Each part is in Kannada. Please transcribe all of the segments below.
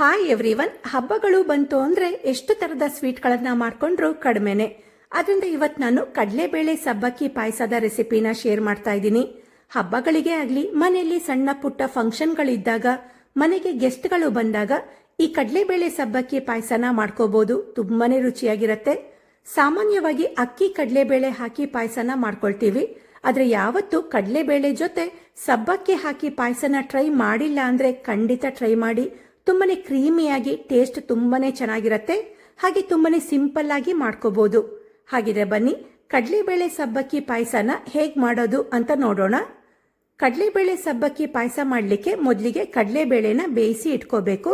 Hi everyone. ಹಬ್ಬಗಳು ಬಂತು ಅಂದ್ರೆ ಎಷ್ಟು ತರದ ಸ್ವೀಟ್ಗಳನ್ನ ಮಾಡ್ಕೊಂಡ್ರು ಕಡಿಮೆನೆ. ಅದರಿಂದ ಇವತ್ತು ನಾನು ಕಡಲೆಬೇಳೆ ಸಬ್ಬಕ್ಕಿ ಪಾಯಸದ ರೆಸಿಪಿನ ಶೇರ್ ಮಾಡ್ತಾ ಇದ್ದೀನಿ. ಹಬ್ಬಗಳಿಗೆ ಆಗ್ಲಿ, ಮನೆಯಲ್ಲಿ ಸಣ್ಣ ಪುಟ್ಟ ಫಂಕ್ಷನ್ಗಳಿದ್ದಾಗ, ಮನೆಗೆ ಗೆಸ್ಟ್ಗಳು ಬಂದಾಗ ಈ ಕಡಲೆಬೇಳೆ ಸಬ್ಬಕ್ಕಿ ಪಾಯಸನ ಮಾಡ್ಕೋಬಹುದು. ತುಂಬಾನೇ ರುಚಿಯಾಗಿರತ್ತೆ. ಸಾಮಾನ್ಯವಾಗಿ ಅಕ್ಕಿ ಕಡಲೆಬೇಳೆ ಹಾಕಿ ಪಾಯಸನ ಮಾಡ್ಕೊಳ್ತೀವಿ. ಆದ್ರೆ ಯಾವತ್ತು ಕಡಲೆಬೇಳೆ ಜೊತೆ ಸಬ್ಬಕ್ಕಿ ಹಾಕಿ ಪಾಯಸನ ಟ್ರೈ ಮಾಡಿಲ್ಲ ಅಂದ್ರೆ ಖಂಡಿತ ಟ್ರೈ ಮಾಡಿ. ತುಂಬಾನೇ ಕ್ರೀಮಿಯಾಗಿ, ಟೇಸ್ಟ್ ತುಂಬಾನೇ ಚೆನ್ನಾಗಿರತ್ತೆ. ಹಾಗೆ ತುಂಬಾನೇ ಸಿಂಪಲ್ ಆಗಿ ಮಾಡ್ಕೋಬಹುದು. ಹಾಗಿದ್ರೆ ಬನ್ನಿ ಕಡಲೆಬೇಳೆ ಸಬ್ಬಕ್ಕಿ ಪಾಯಸನ ಹೇಗ್ ಮಾಡೋದು ಅಂತ ನೋಡೋಣ. ಕಡಲೆಬೇಳೆ ಸಬ್ಬಕ್ಕಿ ಪಾಯಸ ಮಾಡ್ಲಿಕ್ಕೆ ಮೊದಲಿಗೆ ಕಡಲೆಬೇಳೆನ ಬೇಯಿಸಿ ಇಟ್ಕೋಬೇಕು.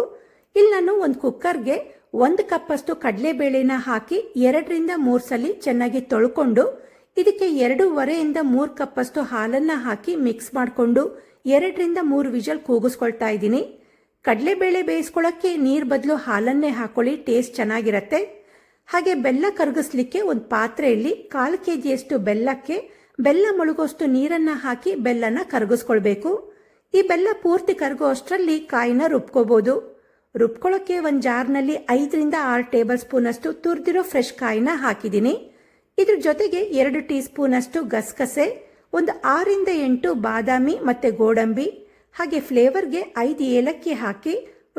ಇಲ್ಲಿ ನಾನು ಒಂದು ಕುಕ್ಕರ್ಗೆ 1 ಕಪ್ ಅಷ್ಟು ಕಡಲೆಬೇಳೆನ ಹಾಕಿ 2ರಿಂದ 3 ಸಲ ಚೆನ್ನಾಗಿ ತೊಳ್ಕೊಂಡು ಇದಕ್ಕೆ 2.5ರಿಂದ 3 ಕಪ್ ಅಷ್ಟು ಹಾಲನ್ನ ಹಾಕಿ ಮಿಕ್ಸ್ ಮಾಡಿಕೊಂಡು 2ರಿಂದ 3 ವಿಷಲ್ ಕೂಗಿಸ್ಕೊಳ್ತಾ ಇದ್ದೀನಿ. ಕಡಲೆಬೇಳೆ ಬೇಯಿಸ್ಕೊಳ್ಳೋಕ್ಕೆ ನೀರ್ ಬದಲು ಹಾಲನ್ನೇ ಹಾಕೊಳ್ಳಿ, ಟೇಸ್ಟ್ ಚೆನ್ನಾಗಿರತ್ತೆ. ಹಾಗೆ ಬೆಲ್ಲ ಕರಗಿಸ್ಲಿಕ್ಕೆ ಒಂದು ಪಾತ್ರೆಯಲ್ಲಿ 1/4 kg ಬೆಲ್ಲಕ್ಕೆ ಬೆಲ್ಲ ಮುಳುಗೋಷ್ಟು ನೀರನ್ನ ಹಾಕಿ ಬೆಲ್ಲನ ಕರಗಿಸ್ಕೊಳ್ಬೇಕು. ಈ ಬೆಲ್ಲ ಪೂರ್ತಿ ಕರಗೋ ಅಷ್ಟರಲ್ಲಿ ಕಾಯಿನ ರುಬ್ಕೋಬಹುದು. ರುಬ್ಕೊಳ್ಳೋಕೆ ಒಂದು ಜಾರ್ನಲ್ಲಿ 5ರಿಂದ 6 ಟೇಬಲ್ ಸ್ಪೂನ್ ಅಷ್ಟು ತುರಿದಿರೋ ಫ್ರೆಶ್ ಕಾಯಿನ ಹಾಕಿದ್ದೀನಿ. ಇದ್ರ ಜೊತೆಗೆ 2 ಟೀ ಸ್ಪೂನ್ ಅಷ್ಟು ಗಸಗಸೆ, ಒಂದು 6ರಿಂದ 8 ಬಾದಾಮಿ ಮತ್ತೆ ಗೋಡಂಬಿ, ಹಾಗೆ ಫ್ಲೇವರ್ಗೆ 5 ಏಲಕ್ಕಿ ಹಾಕಿ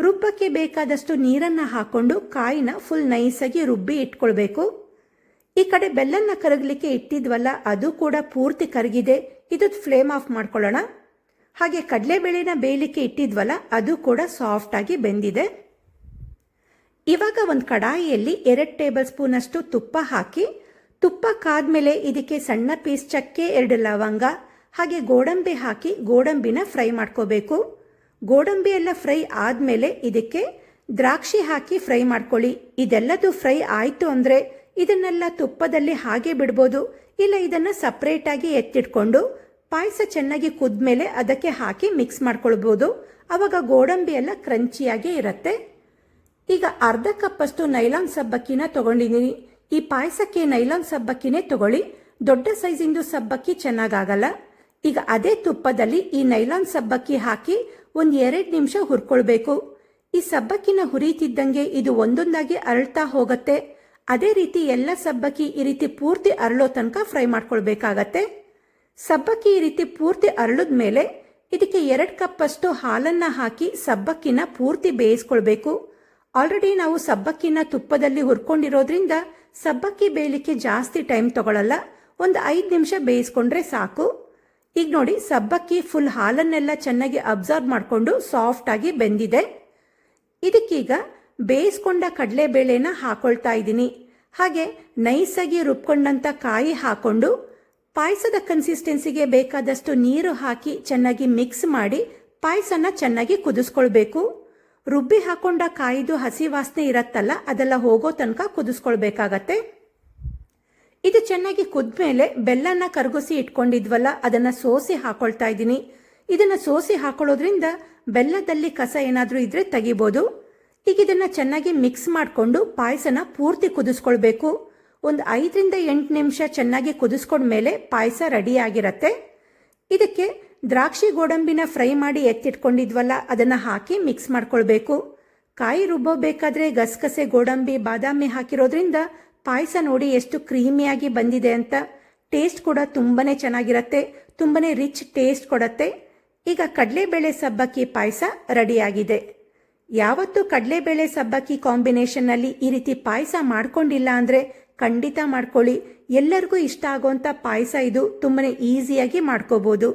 ರುಬ್ಬಕ್ಕೆ ಬೇಕಾದಷ್ಟು ನೀರನ್ನ ಹಾಕೊಂಡು ಕಾಯಿನ ಫುಲ್ ನೈಸಾಗಿ ರುಬ್ಬಿ ಇಟ್ಕೊಳ್ಬೇಕು. ಈ ಕಡೆ ಬೆಲ್ಲನ್ನ ಕರಗಲಿಕ್ಕೆ ಇಟ್ಟಿದ್ವಲ್ಲ, ಅದು ಕೂಡ ಪೂರ್ತಿ ಕರಗಿದೆ. ಇದು ಫ್ಲೇಮ್ ಆಫ್ ಮಾಡ್ಕೊಳ್ಳೋಣ. ಹಾಗೆ ಕಡಲೆಬೇಳೆನ ಬೇಯಲಿಕ್ಕೆ ಇಟ್ಟಿದ್ವಲ್ಲ, ಅದು ಕೂಡ ಸಾಫ್ಟ್ ಆಗಿ ಬೆಂದಿದೆ. ಇವಾಗ ಒಂದು ಕಡಾಯಿಯಲ್ಲಿ 2 ಟೇಬಲ್ ಸ್ಪೂನ್ ಅಷ್ಟು ತುಪ್ಪ ಹಾಕಿ, ತುಪ್ಪ ಕಾದ್ಮೇಲೆ ಇದಕ್ಕೆ ಸಣ್ಣ ಪೀಸ್ ಚಕ್ಕೆ, 2 ಲವಂಗ ಹಾಗೆ ಗೋಡಂಬಿ ಹಾಕಿ ಗೋಡಂಬಿನ ಫ್ರೈ ಮಾಡ್ಕೋಬೇಕು. ಗೋಡಂಬಿ ಎಲ್ಲ ಫ್ರೈ ಆದ್ಮೇಲೆ ಇದಕ್ಕೆ ದ್ರಾಕ್ಷಿ ಹಾಕಿ ಫ್ರೈ ಮಾಡ್ಕೊಳ್ಳಿ. ಇದೆಲ್ಲದು ಫ್ರೈ ಆಯ್ತು ಅಂದ್ರೆ ಇದನ್ನೆಲ್ಲ ತುಪ್ಪದಲ್ಲಿ ಹಾಗೆ ಬಿಡ್ಬೋದು, ಇಲ್ಲ ಇದನ್ನ ಸಪರೇಟ್ ಆಗಿ ಎತ್ತಿಟ್ಕೊಂಡು ಪಾಯಸ ಚೆನ್ನಾಗಿ ಕುದ್ಮೇಲೆ ಅದಕ್ಕೆ ಹಾಕಿ ಮಿಕ್ಸ್ ಮಾಡ್ಕೊಳ್ಬಹುದು. ಅವಾಗ ಗೋಡಂಬಿ ಎಲ್ಲ ಕ್ರಂಚಿಯಾಗಿ ಇರತ್ತೆ. ಈಗ 1/2 ಕಪ್ ಅಷ್ಟು ನೈಲಾನ್ ಸಬ್ಬಕ್ಕಿನ ತಗೊಂಡಿದ್ದೀನಿ. ಈ ಪಾಯಸಕ್ಕೆ ನೈಲಾನ್ ಸಬ್ಬಕ್ಕಿನೇ ತಗೊಳ್ಳಿ, ದೊಡ್ಡ ಸೈಜಿಂದು ಸಬ್ಬಕ್ಕಿ ಚೆನ್ನಾಗಾಗಲ್ಲ. ಈಗ ಅದೇ ತುಪ್ಪದಲ್ಲಿ ಈ ನೈಲಾನ್ ಸಬ್ಬಕ್ಕಿ ಹಾಕಿ ಒಂದು 2 ನಿಮಿಷ ಹುರ್ಕೊಳ್ಬೇಕು. ಈ ಸಬ್ಬಕ್ಕಿನ ಹುರಿತಿದ್ದಂಗೆ ಇದು ಒಂದೊಂದಾಗಿ ಅರಳ್ತಾ ಹೋಗತ್ತೆ. ಅದೇ ರೀತಿ ಎಲ್ಲ ಸಬ್ಬಕ್ಕಿ ಈ ರೀತಿ ಪೂರ್ತಿ ಅರಳೋ ತನಕ ಫ್ರೈ ಮಾಡ್ಕೊಳ್ಬೇಕಾಗತ್ತೆ. ಸಬ್ಬಕ್ಕಿ ಈ ರೀತಿ ಪೂರ್ತಿ ಅರಳಿದ್ಮೇಲೆ ಇದಕ್ಕೆ 2 ಕಪ್ ಅಷ್ಟು ಹಾಲನ್ನ ಹಾಕಿ ಸಬ್ಬಕ್ಕಿನ ಪೂರ್ತಿ ಬೇಯಿಸ್ಕೊಳ್ಬೇಕು. ಆಲ್ರೆಡಿ ನಾವು ಸಬ್ಬಕ್ಕಿನ ತುಪ್ಪದಲ್ಲಿ ಹುರ್ಕೊಂಡಿರೋದ್ರಿಂದ ಸಬ್ಬಕ್ಕಿ ಬೇಯಲಿಕ್ಕೆ ಜಾಸ್ತಿ ಟೈಮ್ ತಗೊಳ್ಳಲ್ಲ, ಒಂದು 5 ನಿಮಿಷ ಬೇಯಿಸ್ಕೊಂಡ್ರೆ ಸಾಕು. ಈಗ ನೋಡಿ, ಸಬ್ಬಕ್ಕಿ ಫುಲ್ ಹಾಲನ್ನೆಲ್ಲ ಚೆನ್ನಾಗಿ ಅಬ್ಸರ್ವ್ ಮಾಡಿಕೊಂಡು ಸಾಫ್ಟ್ ಆಗಿ ಬೆಂದಿದೆ. ಇದಕ್ಕೀಗ ಬೇಯಿಸ್ಕೊಂಡ ಕಡಲೆಬೇಳೆನ ಹಾಕೊಳ್ತಾ ಇದ್ದೀನಿ. ಹಾಗೆ ನೈಸಾಗಿ ರುಬ್ಕೊಂಡಂತ ಕಾಯಿ ಹಾಕೊಂಡು ಪಾಯಸದ ಕನ್ಸಿಸ್ಟೆನ್ಸಿಗೆ ಬೇಕಾದಷ್ಟು ನೀರು ಹಾಕಿ ಚೆನ್ನಾಗಿ ಮಿಕ್ಸ್ ಮಾಡಿ ಪಾಯಸನ ಚೆನ್ನಾಗಿ ಕುದಿಸ್ಕೊಳ್ಬೇಕು. ರುಬ್ಬಿ ಹಾಕೊಂಡ ಕಾಯಿದು ಹಸಿ ವಾಸನೆ ಇರತ್ತಲ್ಲ, ಅದೆಲ್ಲ ಹೋಗೋ ತನಕ ಕುದಿಸ್ಕೊಳ್ಬೇಕಾಗತ್ತೆ. ಇದು ಚೆನ್ನಾಗಿ ಕುದ್ಮೇಲೆ ಬೆಲ್ಲನ ಕರಗಿಸಿ ಇಟ್ಕೊಂಡಿದ್ವಲ್ಲ, ಅದನ್ನ ಸೋಸಿ ಹಾಕೊಳ್ತಾ ಇದ್ದೀನಿ. ಇದನ್ನ ಸೋಸಿ ಹಾಕೊಳ್ಳೋದ್ರಿಂದ ಬೆಲ್ಲದಲ್ಲಿ ಕಸ ಏನಾದ್ರೂ ಇದ್ರೆ ತೆಗಿಬೋದು. ಈಗ ಇದನ್ನ ಚೆನ್ನಾಗಿ ಮಿಕ್ಸ್ ಮಾಡಿಕೊಂಡು ಪಾಯಸನ ಪೂರ್ತಿ ಕುದಿಸ್ಕೊಳ್ಬೇಕು. ಒಂದು 5ರಿಂದ 8 ನಿಮಿಷ ಚೆನ್ನಾಗಿ ಕುದಿಸ್ಕೊಂಡ್ಮೇಲೆ ಪಾಯಸ ರೆಡಿ ಆಗಿರತ್ತೆ. ಇದಕ್ಕೆ ದ್ರಾಕ್ಷಿ ಗೋಡಂಬಿನ ಫ್ರೈ ಮಾಡಿ ಎತ್ತಿಟ್ಕೊಂಡಿದ್ವಲ್ಲ, ಅದನ್ನ ಹಾಕಿ ಮಿಕ್ಸ್ ಮಾಡ್ಕೊಳ್ಬೇಕು. ಕಾಯಿ ರುಬ್ಬೋಬೇಕಾದ್ರೆ ಗಸಗಸೆ, ಗೋಡಂಬಿ, ಬಾದಾಮಿ ಹಾಕಿರೋದ್ರಿಂದ ಪಾಯಸ ನೋಡಿ ಎಷ್ಟು ಕ್ರೀಮಿಯಾಗಿ ಬಂದಿದೆ ಅಂತ. ಟೇಸ್ಟ್ ಕೂಡ ತುಂಬಾನೇ ಚೆನ್ನಾಗಿರತ್ತೆ, ತುಂಬಾನೇ ರಿಚ್ ಟೇಸ್ಟ್ ಕೊಡತ್ತೆ. ಈಗ ಕಡಲೆಬೇಳೆ ಸಬ್ಬಕ್ಕಿ ಪಾಯಸ ರೆಡಿಯಾಗಿದೆ. ಯಾವತ್ತೂ ಕಡಲೆಬೇಳೆ ಸಬ್ಬಕ್ಕಿ ಕಾಂಬಿನೇಷನ್ ನಲ್ಲಿ ಈ ರೀತಿ ಪಾಯಸ ಮಾಡ್ಕೊಂಡಿಲ್ಲ ಅಂದ್ರೆ ಖಂಡಿತ ಮಾಡ್ಕೊಳ್ಳಿ. ಎಲ್ಲರಿಗೂ ಇಷ್ಟ ಆಗುವಂತ ಪಾಯಸ ಇದು. ತುಂಬಾನೇ ಈಸಿಯಾಗಿ ಮಾಡ್ಕೋಬಹುದು.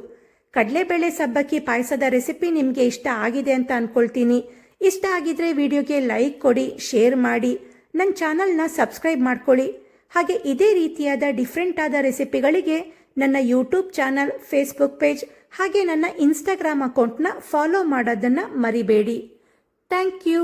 ಕಡಲೆಬೇಳೆ ಸಬ್ಬಕ್ಕಿ ಪಾಯಸದ ರೆಸಿಪಿ ನಿಮ್ಗೆ ಇಷ್ಟ ಆಗಿದೆ ಅಂತ ಅನ್ಕೊಳ್ತೀನಿ. ಇಷ್ಟ ಆಗಿದ್ರೆ ವಿಡಿಯೋಗೆ ಲೈಕ್ ಕೊಡಿ, ಶೇರ್ ಮಾಡಿ, ನನ್ನ ಚಾನಲ್ನ ಸಬ್ಸ್ಕ್ರೈಬ್ ಮಾಡ್ಕೊಳ್ಳಿ. ಹಾಗೆ ಇದೇ ರೀತಿಯಾದ ಡಿಫ್ರೆಂಟ್ ಆದ ರೆಸಿಪಿಗಳಿಗೆ ನನ್ನ ಯೂಟ್ಯೂಬ್ ಚಾನಲ್, ಫೇಸ್ಬುಕ್ ಪೇಜ್ ಹಾಗೆ ನನ್ನ ಇನ್ಸ್ಟಾಗ್ರಾಮ್ ಅಕೌಂಟ್ನ ಫಾಲೋ ಮಾಡೋದನ್ನ ಮರಿಬೇಡಿ. Thank you.